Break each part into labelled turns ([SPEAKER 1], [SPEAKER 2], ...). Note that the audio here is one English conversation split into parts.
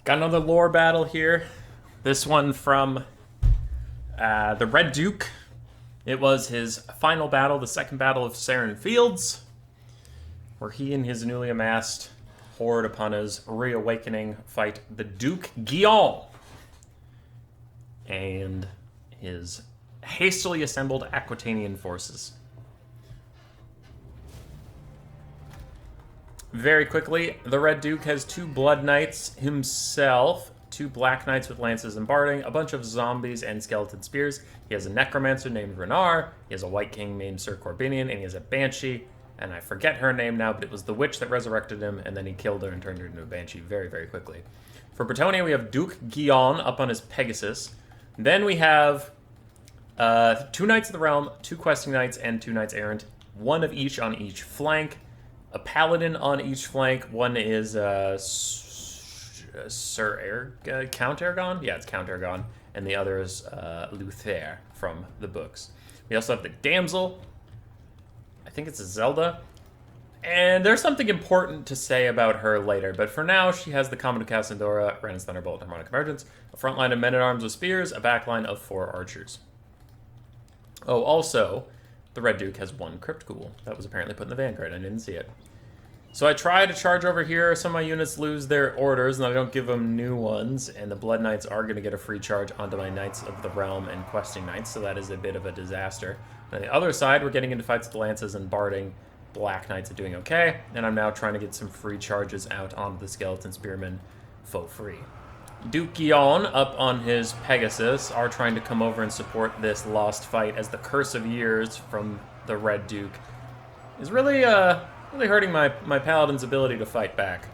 [SPEAKER 1] Got another lore battle here. This one from the Red Duke. It was his final battle, the second battle of Saren Fields, where he and his newly amassed horde upon his reawakening fight the Duke Guion and his hastily assembled Aquitanian forces. Very quickly, the Red Duke has 2 Blood Knights himself, 2 Black Knights with lances and barding, a bunch of zombies and skeleton spears. He has a Necromancer named Renar, he has a White King named Sir Corbinian, and he has a Banshee, and I forget her name now, but it was the witch that resurrected him, and then he killed her and turned her into a Banshee very, very quickly. For Bretonnia, we have Duke Guion up on his Pegasus. Then we have 2 Knights of the Realm, 2 Questing Knights, and 2 Knights Errant, 1 of each on each flank. A paladin on each flank. One is Count Aragon? Yeah, it's Count Aragon. And the other is Luther from the books. We also have the Damsel. I think it's a Zelda. And there's something important to say about her later, but for now, she has the Comet of Cassandora, Rand's Thunderbolt, and Harmonic Emergence, a front line of men-at-arms with spears, a back line of 4 archers. Oh, also, the Red Duke has 1 Crypt Ghoul. That was apparently put in the Vanguard. I didn't see it. So I try to charge over here. Some of my units lose their orders, and I don't give them new ones. And the Blood Knights are going to get a free charge onto my Knights of the Realm and Questing Knights, so that is a bit of a disaster. On the other side, we're getting into fights with Lances and Barding. Black Knights are doing okay, and I'm now trying to get some free charges out onto the Skeleton Spearmen for free. Duke Guion, up on his Pegasus, are trying to come over and support this lost fight as the Curse of Years from the Red Duke is really hurting my Paladin's ability to fight back.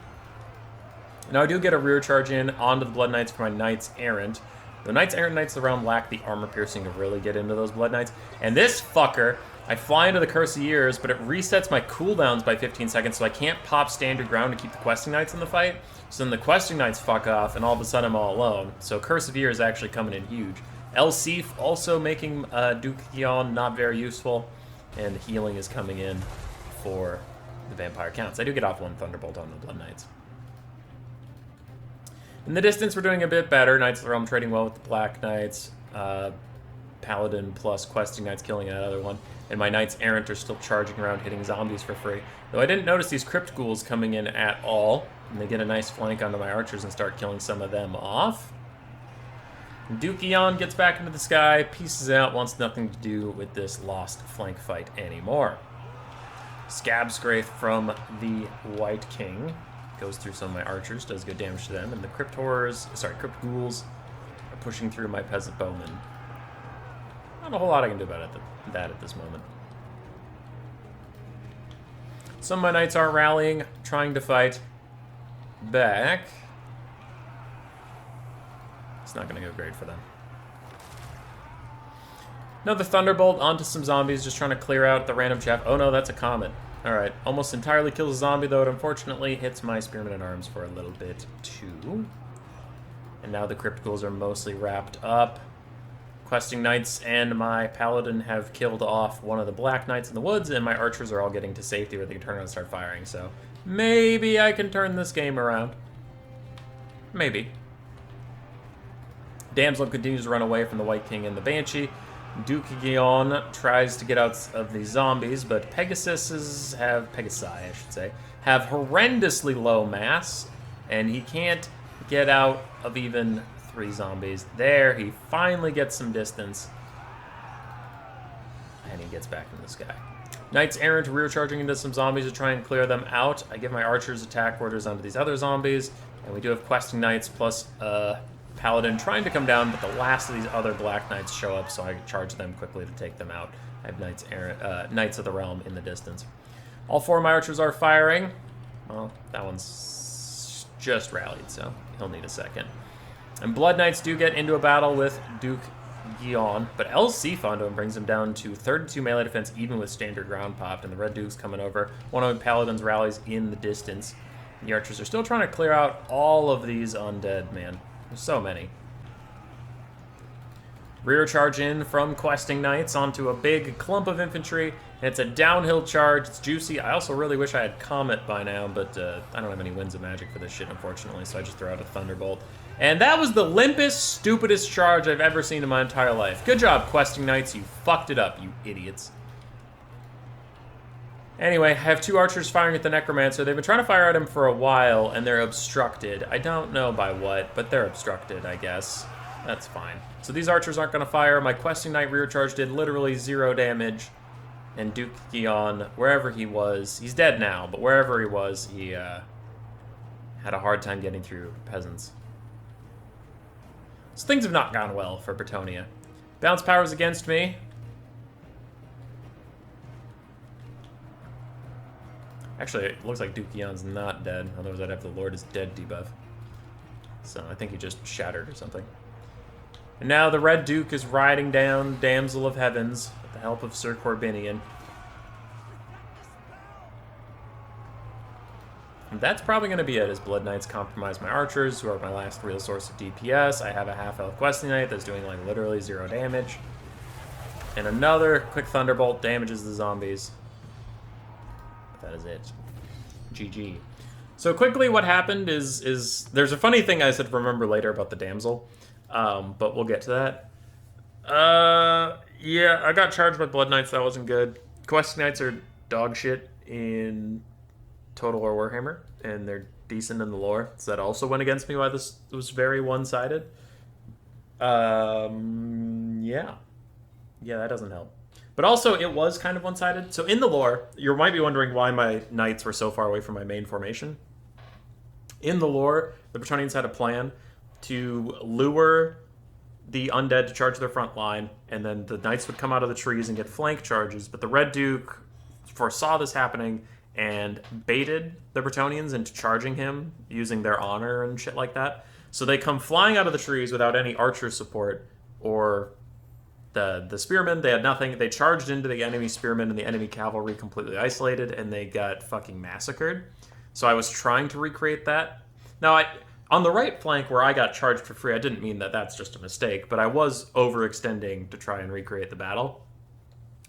[SPEAKER 1] Now I do get a rear charge in onto the Blood Knights for my Knights Errant. The Knights Errant Knights of the Realm lack the armor piercing to really get into those Blood Knights. And this fucker, I fly into the Curse of Years, but it resets my cooldowns by 15 seconds, so I can't pop standard ground to keep the Questing Knights in the fight. So then the Questing Knights fuck off, and all of a sudden I'm all alone. So Curse of Year is actually coming in huge. El Sif also making Duke Guion not very useful, and healing is coming in for the Vampire Counts. I do get off 1 Thunderbolt on the Blood Knights. In the distance, we're doing a bit better. Knights of the Realm trading well with the Black Knights. Paladin plus Questing Knights killing that other one. And my Knights Errant are still charging around hitting zombies for free. Though I didn't notice these Crypt Ghouls coming in at all. And they get a nice flank onto my archers and start killing some of them off. Duke Guion gets back into the sky, pieces out, wants nothing to do with this lost flank fight anymore. Scab Scrape from the White King goes through some of my archers, does good damage to them, and the Crypt Ghouls are pushing through my Peasant Bowmen. Not a whole lot I can do about that at this moment. Some of my knights are rallying, trying to fight back. It's not going to go great for them. Another Thunderbolt onto some zombies, just trying to clear out the random chaff. Oh no, that's a Comet. Alright, almost entirely kills a zombie, though it unfortunately hits my Spearmen at Arms for a little bit too. And now the Crypt Ghouls are mostly wrapped up. Questing Knights and my Paladin have killed off one of the Black Knights in the woods, and my archers are all getting to safety where they can turn around and start firing, so maybe I can turn this game around. Maybe. Damsel continues to run away from the White King and the Banshee. Duke Guion tries to get out of these zombies, but Pegasi, I should say, have horrendously low mass, and he can't get out of even 3 zombies. There, he finally gets some distance, and he gets back in the sky. Knights Errant rear charging into some zombies to try and clear them out. I give my archers attack orders onto these other zombies, and we do have Questing Knights plus Paladin trying to come down, but the last of these other Black Knights show up, so I charge them quickly to take them out. I have Knights of the Realm in the distance. All 4 of my archers are firing. Well, that one's just rallied, so he'll need a second. And Blood Knights do get into a battle with Duke Guion, but El Sif onto him brings him down to 32 melee defense, even with standard ground popped, and the Red Duke's coming over. One of my Paladins rallies in the distance. The archers are still trying to clear out all of these undead, man. There's so many. Rear charge in from questing knights onto a big clump of infantry, and it's a downhill charge. It's juicy. I also really wish I had Comet by now, but I don't have any Winds of Magic for this shit, unfortunately, so I just throw out a Thunderbolt. And that was the limpest, stupidest charge I've ever seen in my entire life. Good job, questing knights. You fucked it up, you idiots. Anyway, I have 2 archers firing at the Necromancer. They've been trying to fire at him for a while, and they're obstructed. I don't know by what, but they're obstructed, I guess. That's fine. So these archers aren't going to fire. My questing knight rear charge did literally 0 damage. And Duke Gion, wherever he was, he's dead now, but wherever he was, he had a hard time getting through peasants. So things have not gone well for Bretonnia. Bounce powers against me. Actually, it looks like Duke Gion's not dead, otherwise I'd have the Lord is Dead debuff. So I think he just shattered or something. And now the Red Duke is riding down Damsel of Heavens with the help of Sir Corbinian. And that's probably going to be it, as Blood Knights compromise my archers, who are my last real source of DPS. I have a half-elf questing knight that's doing like literally 0 damage. And another quick Thunderbolt damages the zombies. That is it. GG. So quickly what happened is there's a funny thing I said remember later about the damsel, but we'll get to that. Yeah, I got charged by Blood Knights. That wasn't good. Quest Knights are dog shit in Total War Warhammer, and they're decent in the lore. So that also went against me why this was very one-sided. Yeah. Yeah, that doesn't help. But also, it was kind of one-sided. So in the lore, you might be wondering why my knights were so far away from my main formation. In the lore, the Bretonnians had a plan to lure the undead to charge their front line, and then the knights would come out of the trees and get flank charges. But the Red Duke foresaw this happening and baited the Bretonnians into charging him using their honor and shit like that. So they come flying out of the trees without any archer support or the spearmen. They had nothing. They charged into the enemy spearmen and the enemy cavalry completely isolated, and they got fucking massacred. So I was trying to recreate that. Now, on the right flank where I got charged for free, I didn't mean that that's just a mistake, but I was overextending to try and recreate the battle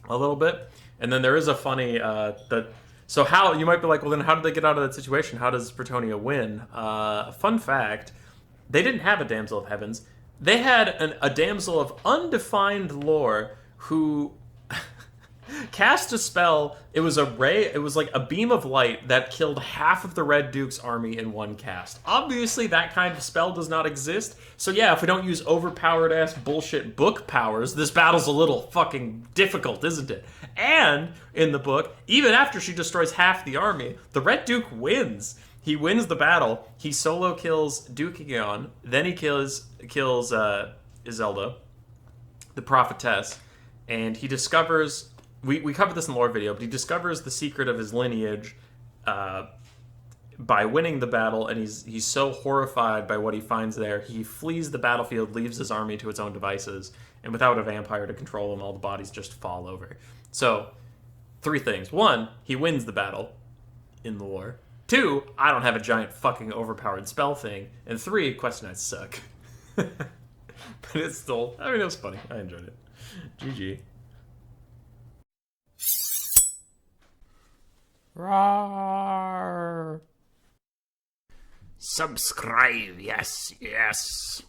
[SPEAKER 1] a little bit. And then there is a funny... So how... You might be like, well, then how did they get out of that situation? How does Bretonnia win? Fun fact, they didn't have a Damsel of Heavens. They had a damsel of undefined lore who cast a spell. It was a ray. It was like a beam of light that killed half of the Red Duke's army in one cast. Obviously, that kind of spell does not exist. So yeah, if we don't use overpowered ass bullshit book powers, this battle's a little fucking difficult, isn't it? And in the book, even after she destroys half the army, the Red Duke wins. He wins the battle. He solo kills Duke Gion. Then he kills Iselda, the prophetess, and he discovers... We covered this in the lore video, but he discovers the secret of his lineage by winning the battle, and he's so horrified by what he finds there, he flees the battlefield, leaves his army to its own devices, and without a vampire to control him, all the bodies just fall over. So, 3 things. 1, he wins the battle in the lore. 2, I don't have a giant fucking overpowered spell thing. And 3, Quest Knights suck. But it's still... I mean, it was funny. I enjoyed it. GG. Roar. Subscribe, yes, yes.